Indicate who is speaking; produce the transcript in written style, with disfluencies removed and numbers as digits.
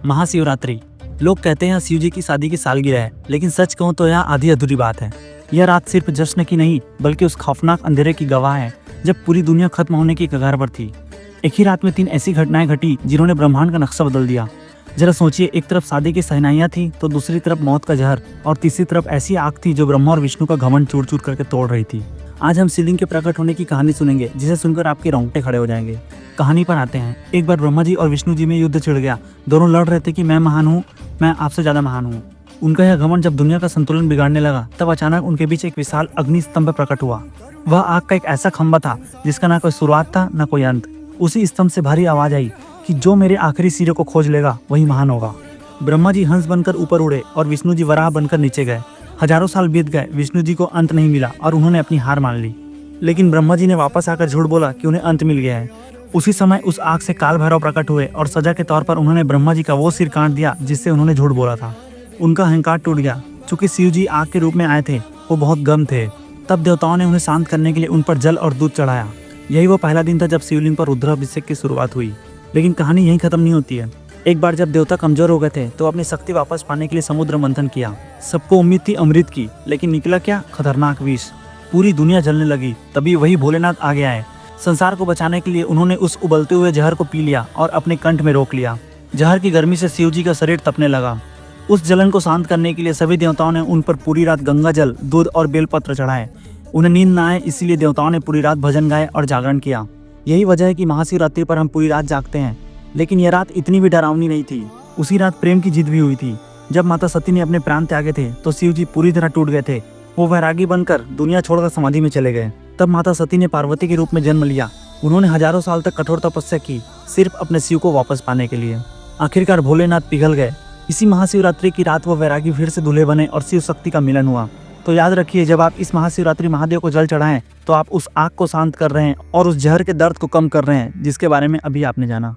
Speaker 1: महाशिवरात्रि। लोग कहते हैं शिव जी की शादी की सालगिरह है, लेकिन सच कहूं तो यह आधी अधूरी बात है। यह रात सिर्फ जश्न की नहीं बल्कि उस खौफनाक अंधेरे की गवाह है जब पूरी दुनिया खत्म होने की कगार पर थी। एक ही रात में 3 ऐसी घटनाएं घटी जिन्होंने ब्रह्मांड का नक्शा बदल दिया। जरा सोचिए, एक तरफ शादी की सहनाइयां थी तो दूसरी तरफ मौत का जहर और तीसरी तरफ ऐसी आग थी जो ब्रह्मा और विष्णु का घमंड चूर चूर करके तोड़ रही थी। आज हम शिवलिंग के प्रकट होने की कहानी सुनेंगे जिसे सुनकर आपके रोंगटे खड़े हो जाएंगे। कहानी पर आते हैं। एक बार ब्रह्मा जी और विष्णु जी में युद्ध छिड़ गया। दोनों लड़ रहे थे कि मैं महान हूँ, मैं आपसे ज्यादा महान हूँ। उनका यह घमंड जब दुनिया का संतुलन बिगाड़ने लगा तब अचानक उनके बीच एक विशाल अग्नि स्तंभ प्रकट हुआ। वह आग का एक ऐसा खंभा था जिसका ना कोई शुरुआत था ना कोई अंत। उसी स्तंभ से भारी आवाज आई कि जो मेरे आखिरी सिरे को खोज लेगा वही महान होगा। ब्रह्मा जी हंस बनकर ऊपर उड़े और विष्णु जी वराह बनकर नीचे गए। हजारों साल बीत गए, विष्णु जी को अंत नहीं मिला और उन्होंने अपनी हार मान ली। लेकिन ब्रह्मा जी ने वापस आकर झूठ बोला कि उन्हें अंत मिल गया है। उसी समय उस आग से काल भैरव प्रकट हुए और सजा के तौर पर उन्होंने ब्रह्मा जी का वो सिर काट दिया जिससे उन्होंने झूठ बोला था। उनका अहंकार टूट गया। चूंकि शिव जी आग के रूप में आए थे, वो बहुत गम थे। तब देवताओं ने उन्हें शांत करने के लिए उन पर जल और दूध चढ़ाया। यही वो पहला दिन था जब शिवलिंग पर रुद्राभिषेक की शुरुआत हुई। लेकिन कहानी यहीं खत्म नहीं होती है। एक बार जब देवता कमजोर हो गए थे तो अपनी शक्ति वापस पाने के लिए समुद्र मंथन किया। सबको उम्मीद थी अमृत की, लेकिन निकला क्या? खतरनाक विष। पूरी दुनिया जलने लगी। तभी वही भोलेनाथ आगे आए। संसार को बचाने के लिए उन्होंने उस उबलते हुए जहर को पी लिया और अपने कंठ में रोक लिया। जहर की गर्मी से शिव जी का शरीर तपने लगा। उस जलन को शांत करने के लिए सभी देवताओं ने उन पर पूरी रात गंगा जल, दूध और बेलपत्र चढ़ाए। उन्हें नींद न आए, इसीलिए देवताओं ने पूरी रात भजन गाए और जागरण किया। यही वजह है कि महाशिवरात्रि पर हम पूरी रात जागते हैं। लेकिन यह रात इतनी भी डरावनी नहीं थी। उसी रात प्रेम की जीत भी हुई थी। जब माता सती ने अपने प्राण त्यागे थे तो शिव जी पूरी तरह टूट गए थे। वो वैरागी बनकर दुनिया छोड़कर समाधि में चले गए। तब माता सती ने पार्वती के रूप में जन्म लिया। उन्होंने हजारों साल तक कठोर तपस्या की, सिर्फ अपने शिव को वापस पाने के लिए। आखिरकार भोलेनाथ पिघल गए। इसी महाशिवरात्रि की रात वो वैरागी फिर से दूल्हे बने और शिव शक्ति का मिलन हुआ। तो याद रखिए, जब आप इस महाशिवरात्रि महादेव को जल चढ़ाएं तो आप उस आग को शांत कर रहे हैं और उस जहर के दर्द को कम कर रहे हैं जिसके बारे में अभी आपने जाना।